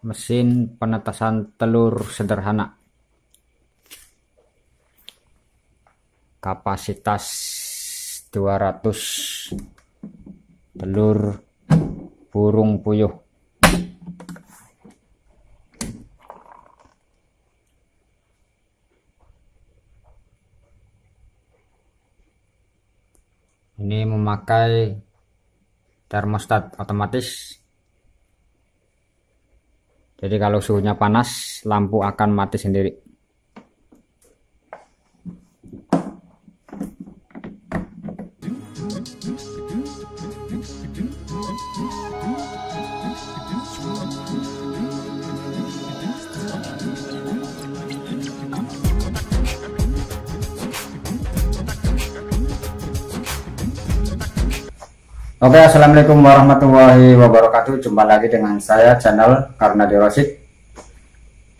mesin penetasan telur sederhana, kapasitas 200 telur burung puyuh. Ini memakai termostat otomatis, jadi kalau suhunya panas lampu akan mati sendiri. Oke, assalamualaikum warahmatullahi wabarakatuh. Jumpa lagi dengan saya, channel Karnadi Rosyid.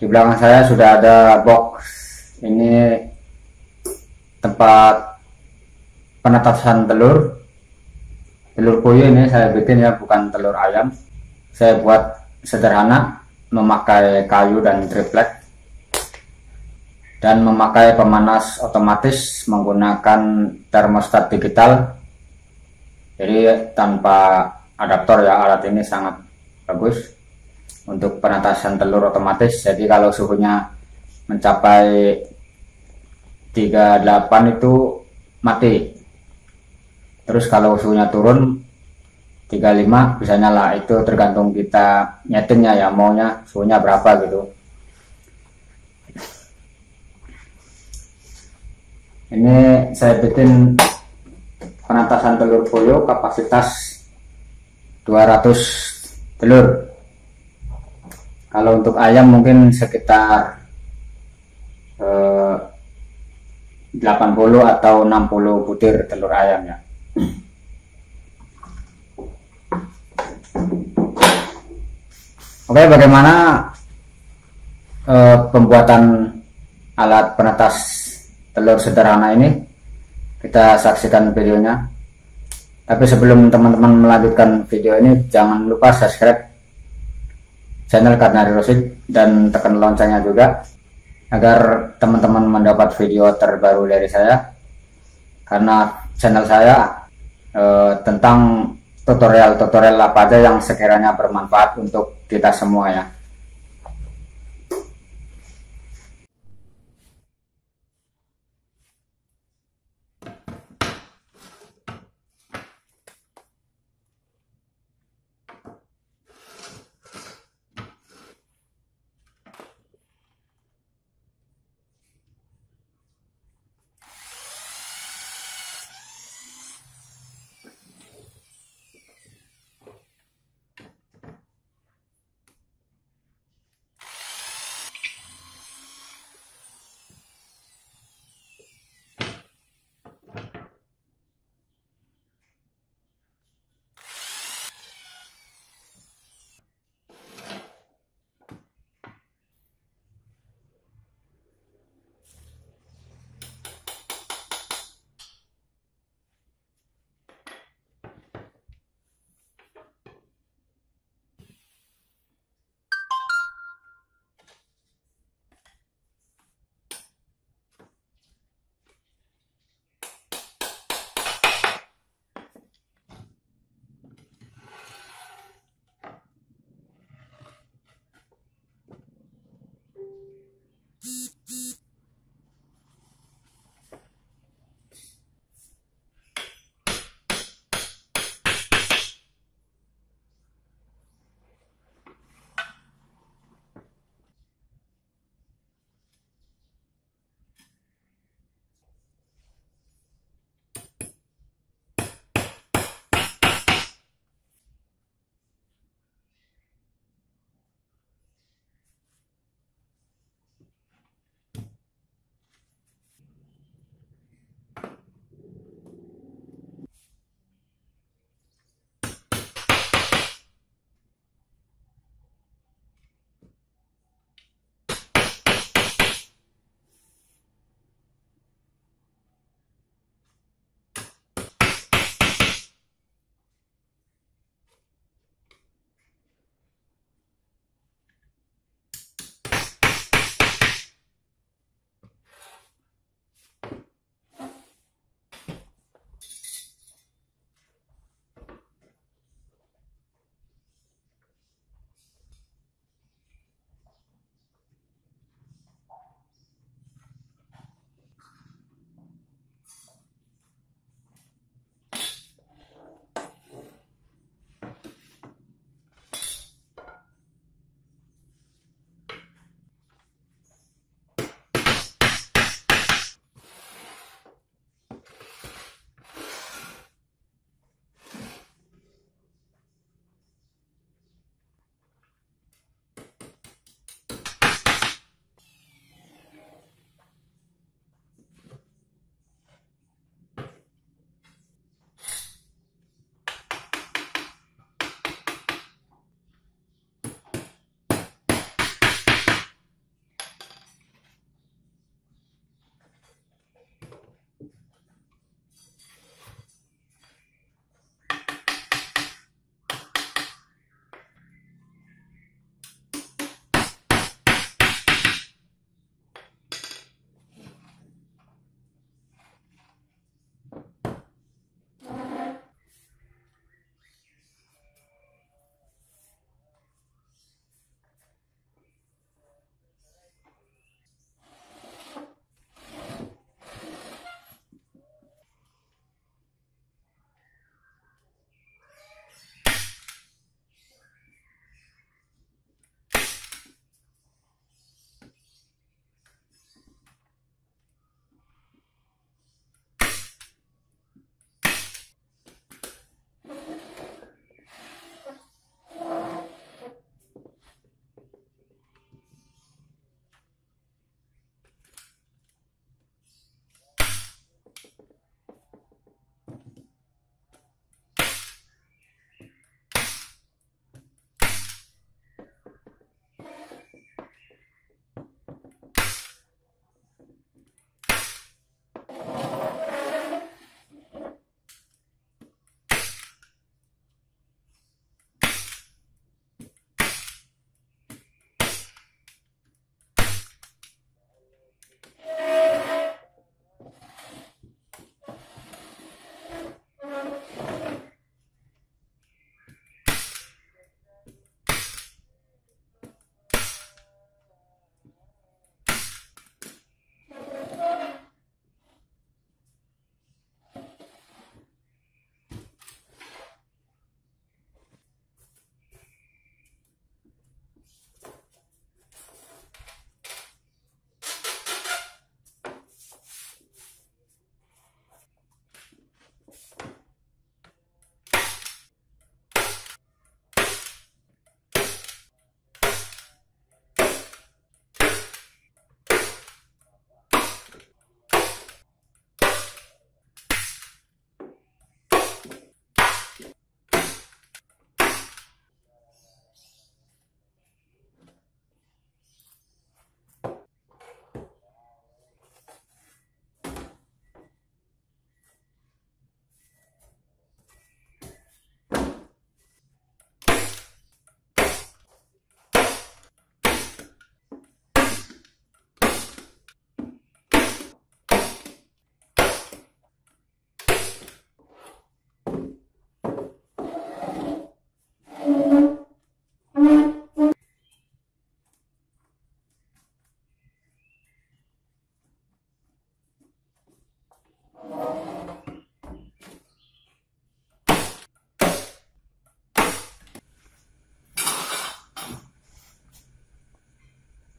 Di belakang saya sudah ada box. Ini tempat penetasan telur puyuh. Ini saya bikin ya, bukan telur ayam. Saya buat sederhana, memakai kayu dan triplek, dan memakai pemanas otomatis menggunakan termostat digital. Jadi tanpa adaptor ya, alat ini sangat bagus untuk penetasan telur otomatis. Jadi kalau suhunya mencapai 38 itu mati. Terus kalau suhunya turun 35 bisa nyala. Itu tergantung kita nyetingnya ya, maunya suhunya berapa gitu. Ini saya bikin penetasan telur puyuh kapasitas 200 telur. Kalau untuk ayam mungkin sekitar 80 atau 60 butir telur ayam ya. Oke, bagaimana pembuatan alat penetas telur sederhana ini? Kita saksikan videonya. Tapi sebelum teman-teman melanjutkan video ini, jangan lupa subscribe channel Karnadi Rosyid dan tekan loncengnya juga, agar teman-teman mendapat video terbaru dari saya. Karena channel saya tentang tutorial-tutorial apa aja yang sekiranya bermanfaat untuk kita semua ya.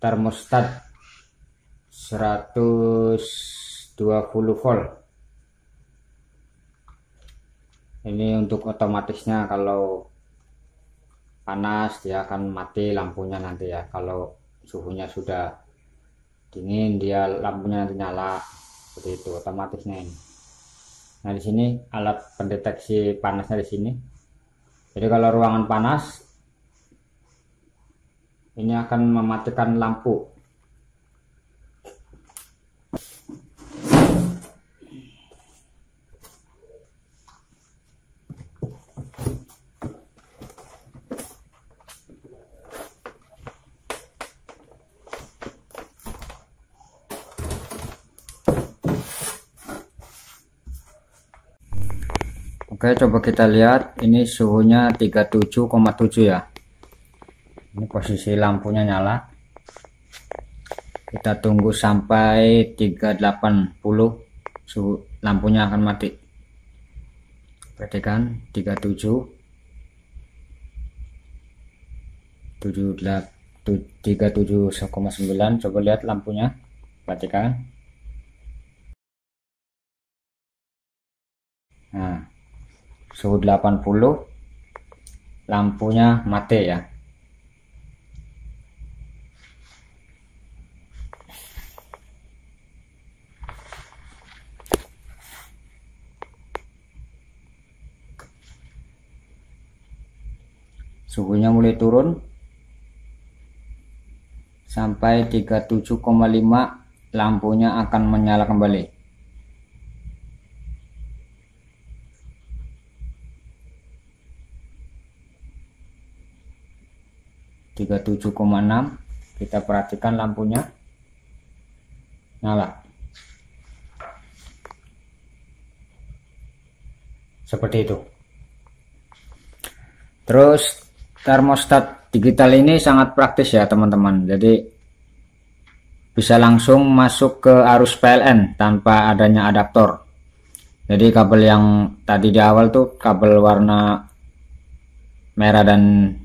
termostat 120 volt. Ini untuk otomatisnya, kalau panas dia akan mati lampunya nanti ya. Kalau suhunya sudah dingin dia lampunya nanti nyala, seperti itu otomatisnya ini. Nah di sini alat pendeteksi panasnya di sini. Jadi kalau ruangan panas ini akan mematikan lampu. Oke, coba kita lihat, ini suhunya 37,7 ya. Ini posisi lampunya nyala. Kita tunggu sampai 380, suhu lampunya akan mati. Perhatikan 37, 37,9. Coba lihat lampunya, perhatikan. Nah, suhu 80, lampunya mati ya. Suhunya mulai turun sampai 37,5, lampunya akan menyala kembali. 37,6, kita perhatikan lampunya nyala seperti itu. Terus termostat digital ini sangat praktis ya teman-teman, jadi bisa langsung masuk ke arus PLN tanpa adanya adaptor. Jadi kabel yang tadi di awal tuh kabel warna merah dan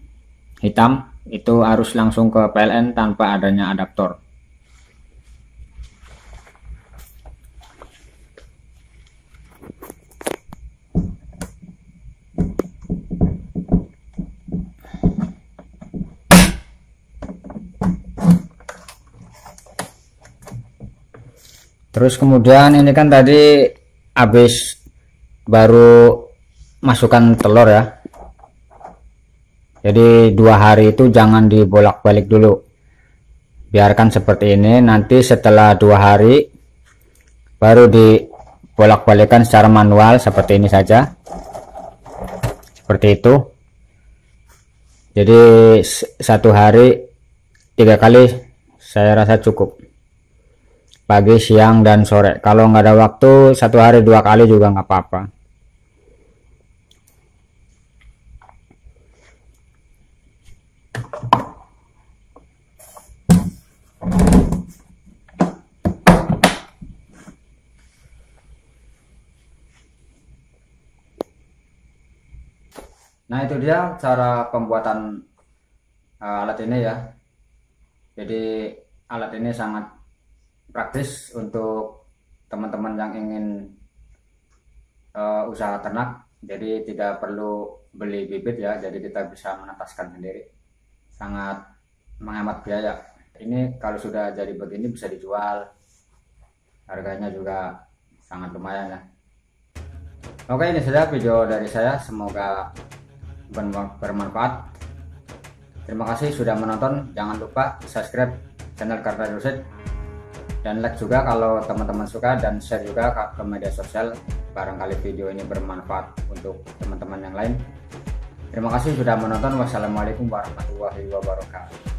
hitam itu harus langsung ke PLN tanpa adanya adaptor. Terus kemudian ini kan tadi habis baru masukkan telur ya. Jadi 2 hari itu jangan dibolak-balik dulu, biarkan seperti ini. Nanti setelah 2 hari baru dibolak-balikan secara manual seperti ini saja, seperti itu. Jadi 1 hari 3 kali saya rasa cukup, pagi, siang, dan sore. Kalau nggak ada waktu 1 hari 2 kali juga nggak apa-apa. Nah itu dia cara pembuatan alat ini ya. Jadi alat ini sangat praktis untuk teman-teman yang ingin usaha ternak. Jadi tidak perlu beli bibit ya, jadi kita bisa menetaskan sendiri, sangat menghemat biaya. Ini kalau sudah jadi begini bisa dijual, harganya juga sangat lumayan ya. Oke, ini saja video dari saya, semoga bermanfaat. Terima kasih sudah menonton. Jangan lupa subscribe channel Karta Ruset dan like juga kalau teman-teman suka, dan share juga ke media sosial, barangkali video ini bermanfaat untuk teman-teman yang lain. Terima kasih sudah menonton. Wassalamualaikum warahmatullahi wabarakatuh.